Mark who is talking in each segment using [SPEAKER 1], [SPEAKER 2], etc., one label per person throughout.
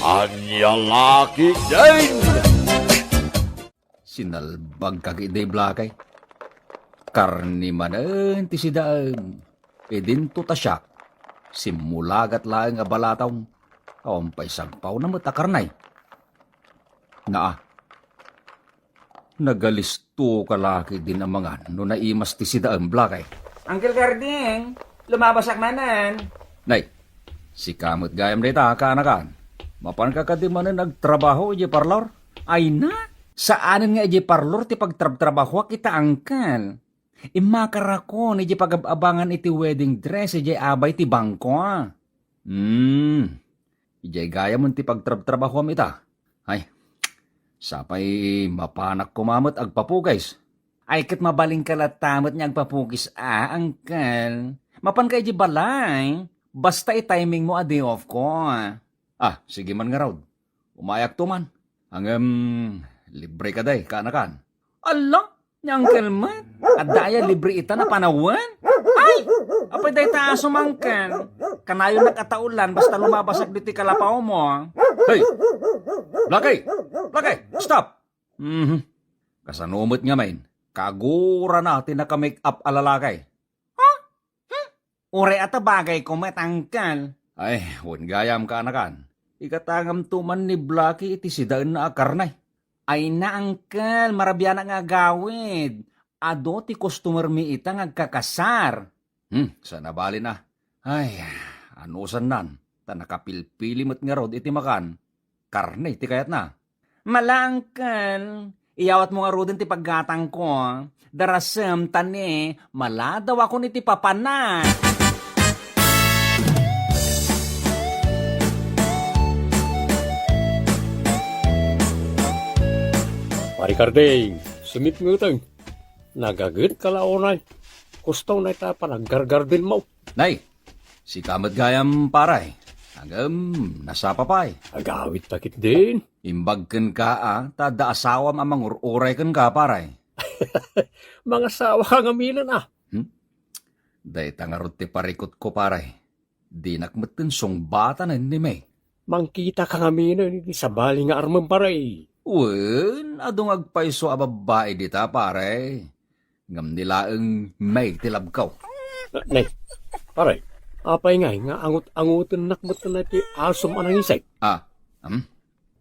[SPEAKER 1] Anya laki din!
[SPEAKER 2] Sinalbag kagide blakay. Karni manen ti sidaan. Pedinto ta siya. Simulagat lang nga balataw. Kawampay sagpaw na matakarnay. Naa. Nagalisto kalaki din ang mga no naimas ti sidaan blakay.
[SPEAKER 3] Uncle Garding, lumabasak manan.
[SPEAKER 2] Nay, si kamot gayam dita kaanakan. Mapan ka kadi manen nagtrabaho iji parlor? Ay na, saanan nga iji parlor ti pagtrabaho kita angkal. Imakarako ni iji pagabangan iti wedding dress iji abay ti bangko. Iji gayam ti pagtrabaho am ita. Ay, sapay mapanak kumamot agpapugays. Ay kat mabaling kalatamot niya agpapugis angkal. Mapan ka iji balay. Basta i-timing mo a day off ko. Sige man nga raw. Umayak to man. Hanggang libre ka day, kaanakan. Ala, niyang kalmat. At daya libre ita na panawan. Ay, apay day taas umangkan. Kanayon nakataulan basta lumabasag dito kalapaw mo. Hey, Lakay, stop. Kasanumot nga main. Kagura natin na ka-make up alalakay.
[SPEAKER 3] Ure ata bagay ko matangkal.
[SPEAKER 2] Ay, huwag gayam kaanakan. Ikatangam tuman ni Blacky iti sidaan na akarnay.
[SPEAKER 3] Ay na angkal, marabyan nga gawid. Ado ti customer mi ita ngagkakasar.
[SPEAKER 2] Sana bali na. Ay, anusan nan. Ta nakapilpili mo't nga rod iti makan. Karne iti kayat na.
[SPEAKER 3] Mala angkal, iyawat mo nga rodin ti paggatang ko. Darasem tani, mala daw ako niti papanan.
[SPEAKER 1] Pari Karding, sumit mo itang. Nagagit ka laonay. Kustaw na ita pa naggargar din mo.
[SPEAKER 2] Nay, si kamat gayam paray. Hanggang nasapapay.
[SPEAKER 1] Agawit takit din.
[SPEAKER 2] Imbagken ka tada asawam amang uray ken ka paray.
[SPEAKER 1] Mga sawa ka nga milan
[SPEAKER 2] Day tangarot ti parikot ko paray. Di nakmeten song bata na ni May.
[SPEAKER 1] Mangkita ka nga milan, hindi sa bali nga armang paray.
[SPEAKER 2] Wen, adong agpaiso a babae dita pare. Ngam nilaeng may tilabkaw.
[SPEAKER 1] Nay, paray, apay nga angut-angutan nakmatan na ti asom anang isay.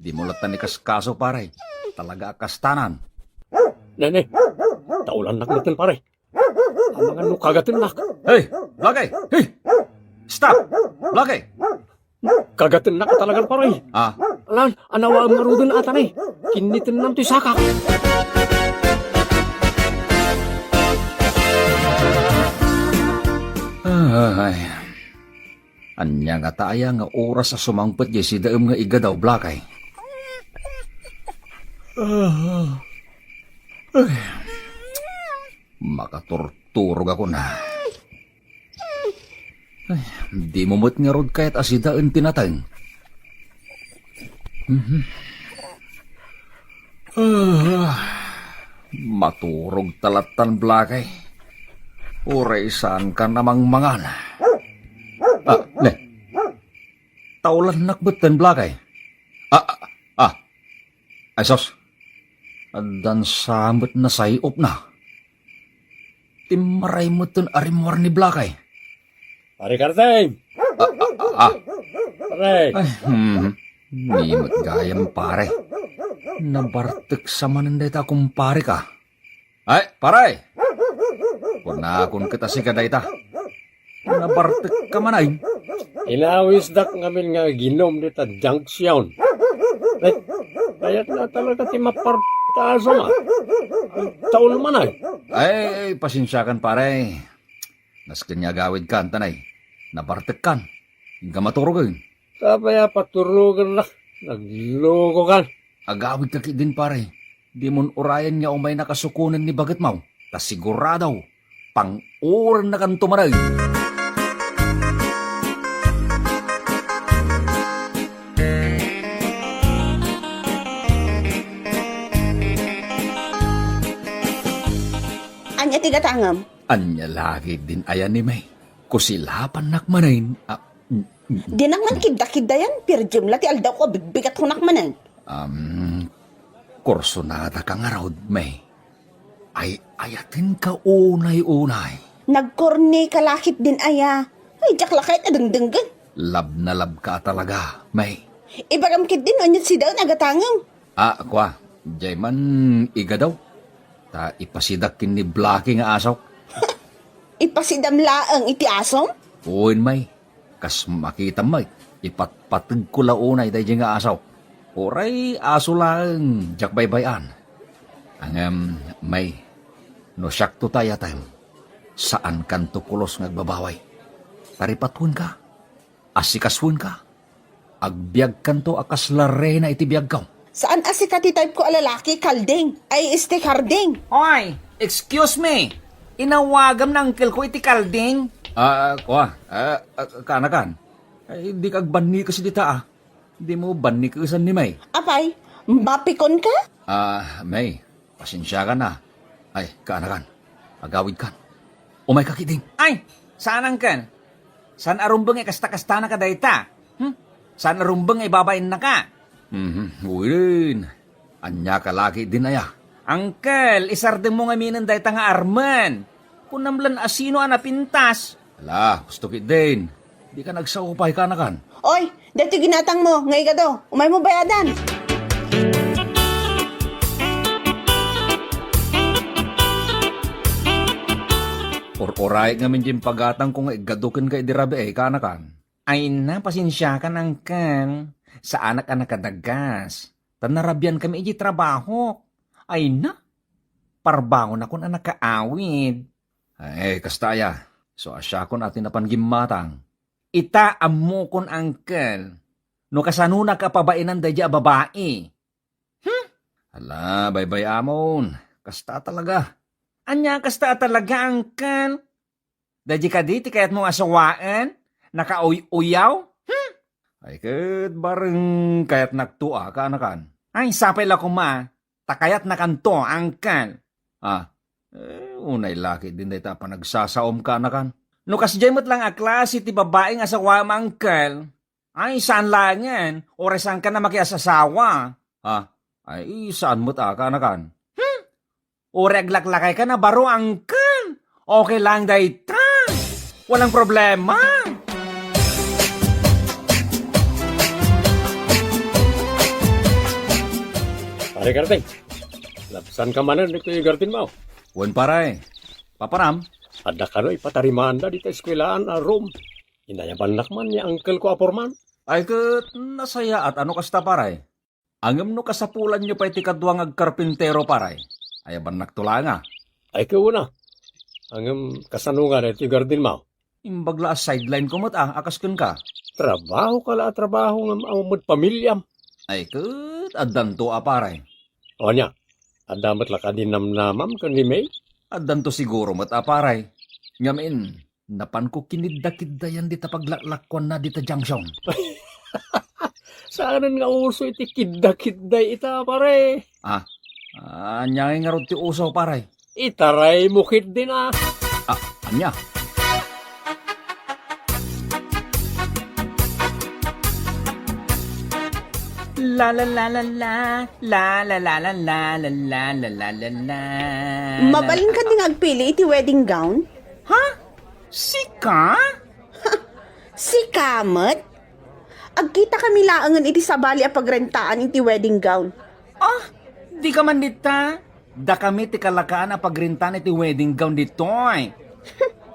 [SPEAKER 2] Di mo latan ni kaskaso pare. Talaga kastanan.
[SPEAKER 1] Nay, taulan nakmatan paray. Ang mga nukagatin nak.
[SPEAKER 2] Hey, Blakay! Hey! Stop! Blakay!
[SPEAKER 1] Kagatin nak talagang paray. Alan, anawa ang marudon ata na Kinitin nam ti sakak.
[SPEAKER 2] Ay, anya nga taaya nga oras sa sumangpet si daem nga iga daw, Blakay. Makaturturog ako na. Ay, di mo mo't nga rod kahit asidaan tinatang. Maturog talatan, Blakay. Uray saan ka namang mangan. Ne. Taulan nakbeten, Blakay. Ay sos. Adan samot na sayop na. Timaray mo ton arimwar ni Blakay.
[SPEAKER 1] Pare Karding! Pare!
[SPEAKER 2] Nimot gayam pare. Nabartek sa mananday ta kumpare ka. Ay, pare! Kunakon kita si kadayta. Nabartek ka manay.
[SPEAKER 1] Inawis dak ngamin nga ginom dita junction. Ay, kayat na talaga ti mapartaso nga. Taon man ay.
[SPEAKER 2] Ay, pasensyakan pare. Naskin niya gawid ka, tanay. Nabartek kan. Hindi ka maturugin.
[SPEAKER 1] Sabaya paturugan na. Nagloko kan.
[SPEAKER 2] Agawid ka din pare. Di mon urayan nga umay nakasukunan ni Bagat Mau. Tas siguradaw. Pang-uran na kan tumaray.
[SPEAKER 4] Anya tigatangam.
[SPEAKER 2] Anya lagi din ayan ni May. Kusilapan nakmanain.
[SPEAKER 4] Di naman kida-kida yan, pero jumla ti aldaw ko, bigbigat hunak manan.
[SPEAKER 2] Kursonada ka nga raw, May. Ay ayatin ka unay-unay.
[SPEAKER 4] Nagkorne kalakit din aya. Ay, jak lakit adengdenggan.
[SPEAKER 2] Lab na lab ka talaga, May.
[SPEAKER 4] Ibagam kit din, onyot si daw nagatangang.
[SPEAKER 2] Kwa, jay man iga daw. Ta ipasidakin ni Blackie nga asaw.
[SPEAKER 4] Ipasidam laang iti asom?
[SPEAKER 2] Uwin, May. Kas makita, May. Ipatpatag ko launay dahi nga asaw. Oray, aso lang, jak baybayan. Ang, May, no siyak to tayo tayo. Saan kan tukulos ngagbabaway? Taripatun ka. Asikaswun ka. Agbiag kan to akas lare na itibiyag ka.
[SPEAKER 4] Saan asikati type ko alalaki, kalding? Ay, este karding.
[SPEAKER 3] Hoy, excuse me. Inawagam ng uncle ko iti kalding.
[SPEAKER 2] Kanakan. Ay, di kagbani kasi dita Di mo bani kasan ni May.
[SPEAKER 4] Apay, mapikon ka?
[SPEAKER 2] May, pasensya ka na. Ay, kanakan. Agawid kan. Umay kakiting.
[SPEAKER 3] Ay, saan uncle? Saan arumbang kasta-kasta na ka dayta? Saan arumbang babain na ka?
[SPEAKER 2] Uy rin. Anya ka laki din aya.
[SPEAKER 3] Uncle, isardeng mo nga minan dayta nga arman. Kunamlan asino anapintas.
[SPEAKER 2] Ala, gusto kit din. Di ka nagsaupay kanakan.
[SPEAKER 4] Oy, dito ginatang mo, ngay ka do. Umay mo bayadan.
[SPEAKER 2] Oray nga min pagatang kung gadukin ka idirabe kanakan.
[SPEAKER 3] Ay na, pasensya ka uncle. Sa anak-anak kadagas. Tanarabyan kami iji trabaho. Ay na, parbango na kung anak kaawid.
[SPEAKER 2] Ay, kastaya. So asya ko natin na panggimatang.
[SPEAKER 3] Ita amo kon uncle. No kasanuna ka pabainan dadya babae.
[SPEAKER 2] Ala, baybay amon. Kasta talaga.
[SPEAKER 3] Anya kasta talaga uncle. Dadya ka diti kaya't mong asawaan? Nakauyaw?
[SPEAKER 2] Ay, kat bareng kaya't nagtua ka anakan.
[SPEAKER 3] Ay, sapay la kuma. Takayat na kanto, uncle.
[SPEAKER 2] Unay laki din dahil pa nagsasaom ka anakan.
[SPEAKER 3] No kasjemot lang a klase ti babae nga asawa mo, uncle. Ay, saan lang yan? Ore saan ka na makiasasawa?
[SPEAKER 2] Ay, saan mo't ka anakan?
[SPEAKER 3] Ore aglaklakay ka na baro, uncle. Okay lang dayta. Walang problema.
[SPEAKER 1] Pare Garting, lapsan ka manan dito yung garden mo.
[SPEAKER 2] Wan paray. Paparam.
[SPEAKER 1] Ada ka no ipatarimaan da dito eskwelaan a room. Inayaban nakman niya uncle ko aporman.
[SPEAKER 2] Ay, kat nasaya at ano kasta paray. Angam no kasapulan nyo pa iti kadwang agkarpintero paray. Ayaban naktula nga.
[SPEAKER 1] Ay ko na. Ang kasanungan ito yung garden mo.
[SPEAKER 2] Imbagla sideline ko mo't akas kun ka.
[SPEAKER 1] Trabaho ka la, trabaho ng amod pamilyam.
[SPEAKER 2] Ay, kat adanto paray.
[SPEAKER 1] O niya, adamat la ka din namnamam kan ni May.
[SPEAKER 2] Adanto siguro mo't paray. Ngamin, napan ko kinidda-kiddayan dita paglaklakwan na dita junction.
[SPEAKER 1] Saan nga uso iti kidda-kidday ita pare?
[SPEAKER 2] Anyangin nga ron ti usaw paray.
[SPEAKER 1] Itaray mukit din
[SPEAKER 2] Anya?
[SPEAKER 3] La la la la la la la la la la la la la la la la.
[SPEAKER 4] Mabalin ka din agpili iti wedding gown?
[SPEAKER 3] Ha? Sika?
[SPEAKER 4] Si Kamat? Agkita kami laangan iti sabali a pagrentaan iti wedding gown.
[SPEAKER 3] Di ka man dita. Da kami ti kalakaan a pagrintan iti wedding gown ditoy.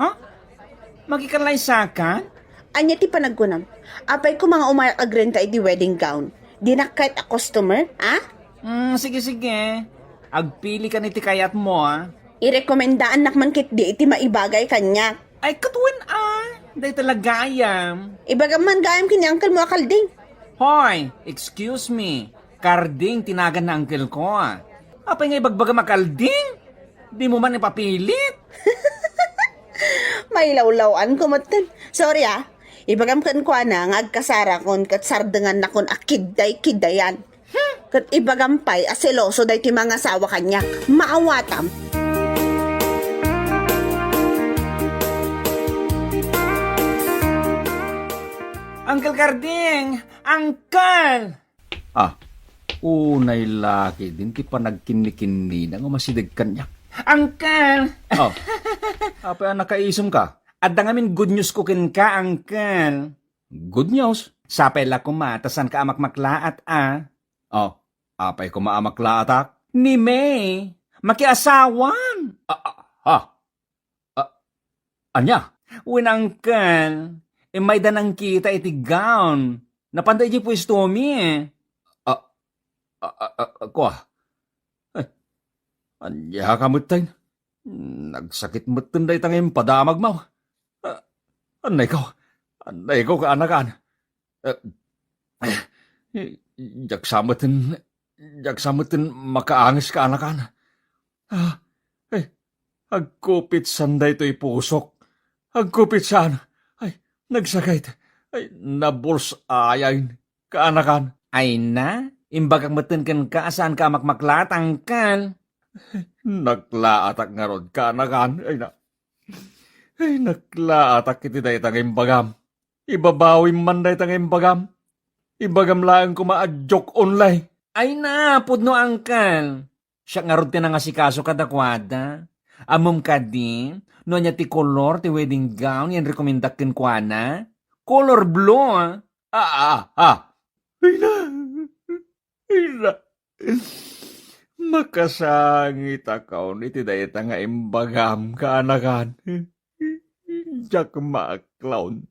[SPEAKER 3] Ha? Magikalay saka?
[SPEAKER 4] Anya ti panagkunam. Apay ko mga umayak agrenta iti wedding gown. Di na kahit a customer,
[SPEAKER 3] Sige sige. Agpili ka niti kayat mo
[SPEAKER 4] Irekomendaan nakman kit di iti maibagay kanya.
[SPEAKER 3] Ay katuwin Day talaga ayam.
[SPEAKER 4] Ibagam man gayam kini uncle mo akalding.
[SPEAKER 3] Hoy, excuse me. Karding tinagan na uncle ko Apay nga ibagbaga makalding? Di mo man ipapilit?
[SPEAKER 4] May lawlawan ko matan. Sorry Ibagam kan ko na nga agkasara kon kat sardengan na kon akidday-kidayan. Kat ibagam pay aseloso day ti mga asawa kanya. Maawatam.
[SPEAKER 3] Uncle Carding! Uncle!
[SPEAKER 2] Ah, unay laki din ti pa nagkinni-kinni na umasidig kanya.
[SPEAKER 3] Uncle!
[SPEAKER 2] Oh, apa nakaisom ka?
[SPEAKER 3] Adda ngamin good news ko kin ka, Uncle.
[SPEAKER 2] Good news.
[SPEAKER 3] Sapay la kumatasan ka amakmaklaat,
[SPEAKER 2] Oh, apay ko maamaklaatak.
[SPEAKER 3] Ni May, makiasawan.
[SPEAKER 2] Anya?
[SPEAKER 3] When Uncle, may danang kita iti gown. Napanday di pwesto mi.
[SPEAKER 2] Ko ay, anya ka mutay. Nagsakit mutin day tangim padamag mo. Anay ko ka anakan. Jaksamutin makaangis ka anakan. Agkupit sanday to'y pusok. Agkupit saan. Ay, nagsakit. Ay, nabuls ayayin ka anakan.
[SPEAKER 3] Ay na, imbagak matin kan ka saan ka makmaklat, Uncle.
[SPEAKER 2] Naklaatak nga rod ka anakan. Ay, naklaatak iti day tangim bagam. Ibabawi man day tangim bagam. Ibagam lang kumaadjok online.
[SPEAKER 3] Ay na, pudno, Uncle. Siya nga ron tinangasikaso kadakwada. Amom ka din, no niya ti color, ti wedding gown, yan rekomendak kin kwa na. Color blue,
[SPEAKER 2] Ay na. Makasangit akaw iti dayta nga imbagam ka anakan. Jak maaklawn.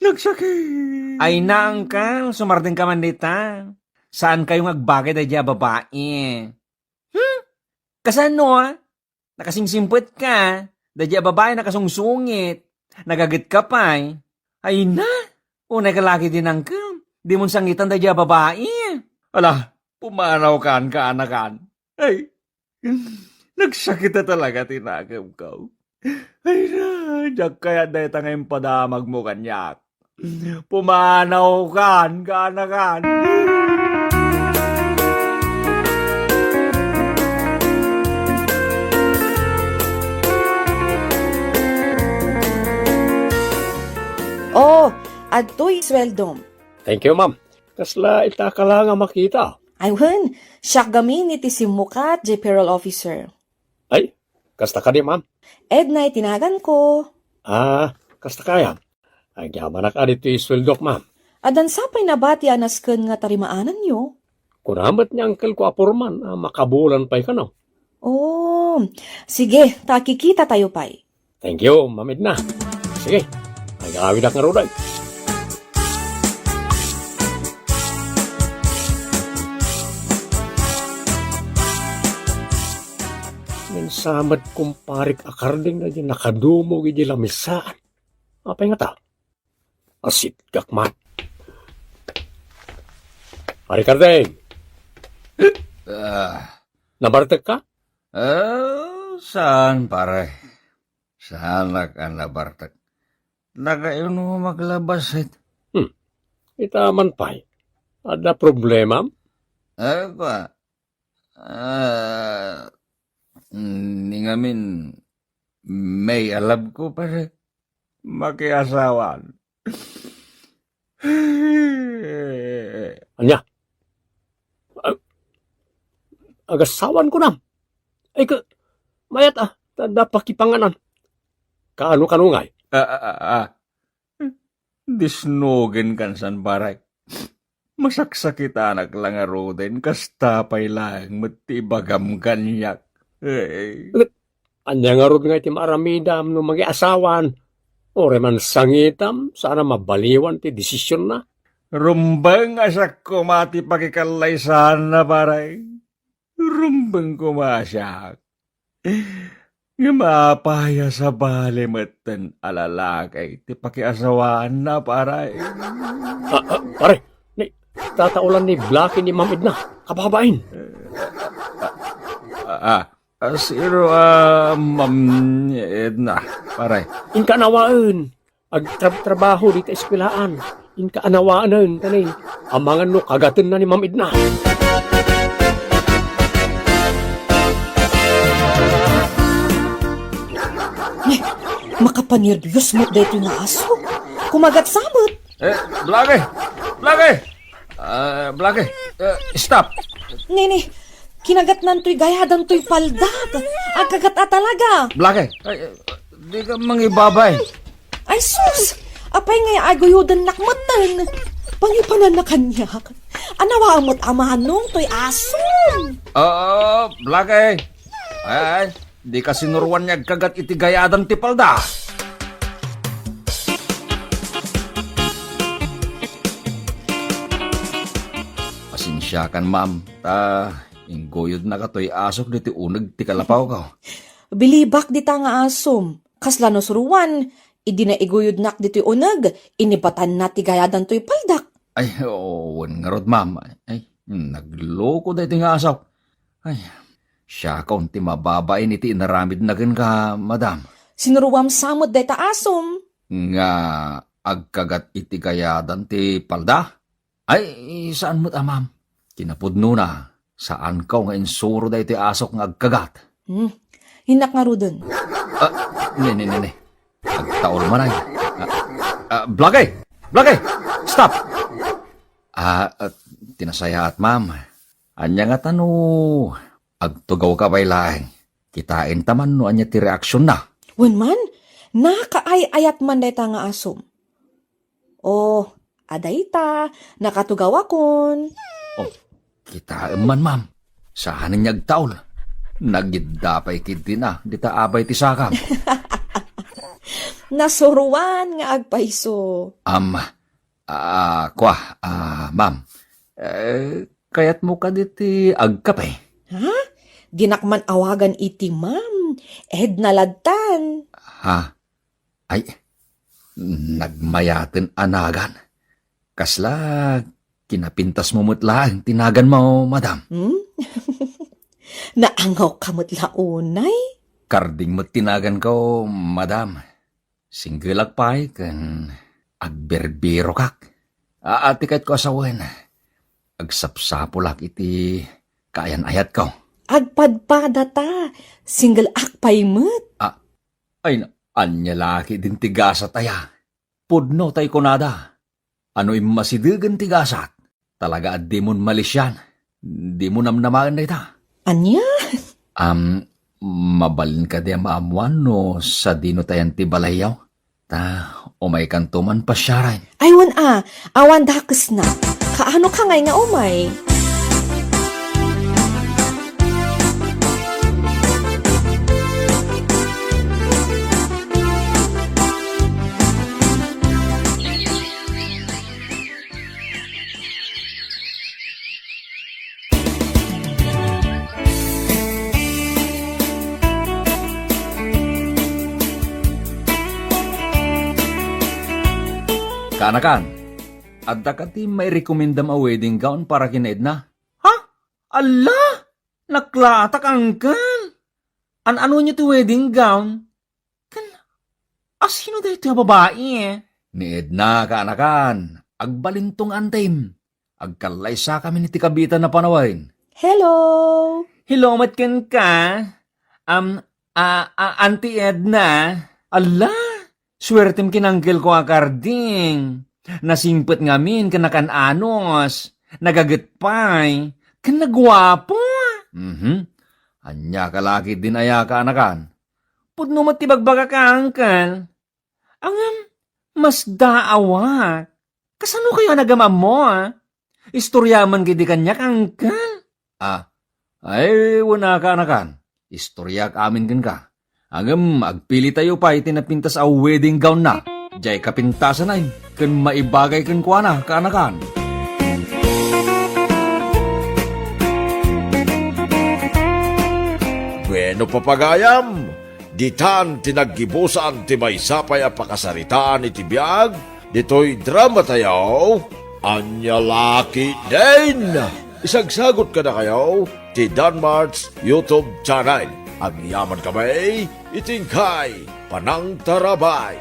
[SPEAKER 2] Nagsakit.
[SPEAKER 3] Ay na, Uncle, sumarding ka man dita. Saan kayong agbagay da dya babae? Kasano, nakasingsimpwet ka. Da dya babae nakasungsungit. Nagagit ka pa, Ay na, unay kalaki din, Uncle. Di mo sangitan da dya babae.
[SPEAKER 2] Ala, pumanaw kan ka anakan. Ay, nagsakit na talaga tinagam ko. Ay na, jak kaya dayta nga impadamag mo kanyak. Pumanaw kan ka anakan.
[SPEAKER 5] Oh, adto'y sweldom.
[SPEAKER 1] Thank you, ma'am. Kasla itaka lang nga makita.
[SPEAKER 5] Ayun, siyak gamin iti simukat, J. Payroll Officer.
[SPEAKER 1] Ay, kasta ka di, ma'am.
[SPEAKER 5] Edna, tinagan ko.
[SPEAKER 1] Kasta kaya. Agyaman na ka dito isweldok, ma'am.
[SPEAKER 5] Adan sapay na bati anasken nga tarimaanan nyo?
[SPEAKER 1] Kunamat niya angkel ko apurman, makabulan pa'y ka no.
[SPEAKER 5] Oh, sige, takikita tayo pa'y.
[SPEAKER 1] Thank you, Ma'am Edna. Sige, nag-awid ak nga roday. Minsamad kumparik akarding na di nakadumog di lamisaan. Apay nga ta? Asit gakmat. Pari kardeng, nabartag ka?
[SPEAKER 2] Saan pare? Saan ka nabartag? Nagayon mo maglabas it.
[SPEAKER 1] Itaman pa'y. Ada problema?
[SPEAKER 2] Ba? Ningamin, may alab ko pare. Makiasawan.
[SPEAKER 1] Anya? Agasawan ko na. Ay, mayat tada pakipanganan. Kaano kanungay?
[SPEAKER 2] Disnogin kan san baray. Masaksakit anak lang aroden, kastapay lang, matibagam kanyak.
[SPEAKER 1] Anya nga ron nga iti maaramidam no mag-iasawan. Ore man sangitam, sana mabaliwan ti desisyon na.
[SPEAKER 2] Rumbang asak ko mati pakikalay sana baray. Rumbang kumasyak. Nga mapaya sa bali matan alalakay, ti pakiasawaan na paray.
[SPEAKER 1] Pare, tataulan ni Blackie ni Ma'am Edna. Kababain.
[SPEAKER 2] Siro, Ma'am Edna, paray.
[SPEAKER 1] Inka anawaan. Agtrabaho dito eskwelahan. Inka anawaan tanin. Amangan no kagatan na ni Ma'am Edna.
[SPEAKER 5] Makapanirbyos mo dito nga aso. Kumagat samot.
[SPEAKER 2] Blake! Blake! Blake, stop!
[SPEAKER 5] Nini, kinagat nan to'y gayadan to'y paldag. Agkagat talaga.
[SPEAKER 2] Blake, di ka mangibabay.
[SPEAKER 5] Ay sus! Apay nga aguyudan nakmatan. Pangipanan na kanyak. Anawa amot amahanong to'y asom.
[SPEAKER 2] Blake! Ay, di ka sinuruan niya kagat iti gayadan ti palda. Pasensya kan, ma'am. Inggoyod na ka to'y asok diti unag ti kalapaw ka.
[SPEAKER 5] Bilibak dita nga asom. Kasla no suruan. Idi na iguyod nak dito'y unag. Inibatan na ti gayadan to'y paldak.
[SPEAKER 2] Ay, oo, nga rod, ma'am. Ay, nagloko da iti nga asaw. Ay, siya kaunti mababain iti inaramid na ka, madam.
[SPEAKER 5] Sinuruam samot deta asom.
[SPEAKER 2] Nga agkagat iti gayadan ti palda. Ay, saan mo't, ma'am? Kinapudno na. Saan ka nga insuro da iti asok nga agkagat?
[SPEAKER 5] Hinak nga rudon.
[SPEAKER 2] Nene. Agtaol man ay. Blake! Blake! Stop! Tinasaya at ma'am. Anya nga tano, agtugaw ka bay laeng. Kitain taman no anya ti reaksyon na.
[SPEAKER 5] Wen man, nakaay-ayat man deta nga asom. Oh, adayta, nakatugaw akon.
[SPEAKER 2] Kitain man, ma'am. Saan niya agtaol? Nagidapay kiti na, dita abay ti sakam.
[SPEAKER 5] Nasuruan nga agpaiso.
[SPEAKER 2] Ma'am. Kayat mo ka diti agkapay.
[SPEAKER 5] Ha? Dinakman awagan iti ma'am. Edna ladtan.
[SPEAKER 2] Ha? Ay, nagmayaten anagan. Kasla, kinapintas mo mutlaan, tinagan mo, madam.
[SPEAKER 5] Naangaw kamot launay.
[SPEAKER 2] Karding mo tinagan ko, madam. Singgilak pa'y kan agberbiro kak. Atikat ko asawen. Agsapsapulak iti kayan ayat ko.
[SPEAKER 5] Agpadpada ta. Single akpay mo't.
[SPEAKER 2] Ay, anya laki din tigasat aya. Pudno tay kunada. Ano masidigan tigasat. Talaga at di mo malisyan. Di mo namnamaan na ita.
[SPEAKER 5] Anya?
[SPEAKER 2] Mabalin ka di maamuan no sa dino tayan ti balayaw. Umay kantuman pa siya rin.
[SPEAKER 5] Aywan awan dakes na. Kaano ka ngay nga umay?
[SPEAKER 2] Kanakan, adda ka ti may rekomendam a wedding gown para kina Edna? Ha? Ala! Naklatak angkan! Ano niyo ti wedding gown? Sino da ito yung babae Ni Edna, kanakan, agbalintong antim. Agkalaysa kami ni ti kabitan na panawain.
[SPEAKER 5] Hello!
[SPEAKER 3] Hello, matkan ka? Auntie Edna? Ala! Swertem kinanggel ko akarding. Nasimpet ngamin kanakananos. Nagagetpay. Kanagwapo.
[SPEAKER 2] Anya ka laki din aya ka anakan.
[SPEAKER 3] Pudno matibagbaga ka, angkal. Mas daawa. Kasano kayo nagamam mo, Istoryaman kiti kanyak, angkal.
[SPEAKER 2] Ay, wala ka anakan. Istoryak amin kan ka. Agpili tayo pa itinapintas a wedding gown na. Diyay kapintasan ay, kan maibagay kan kwa na, kaanakan.
[SPEAKER 6] Bueno papagayam, ditan tinaggibusan ti may sapay a pakasaritaan iti biyag, dito'y drama tayo, anya laki din. Isagsagot ka na kayo, ti Danmart's YouTube channel. Agyaman kami, itingkay, panang tarabay.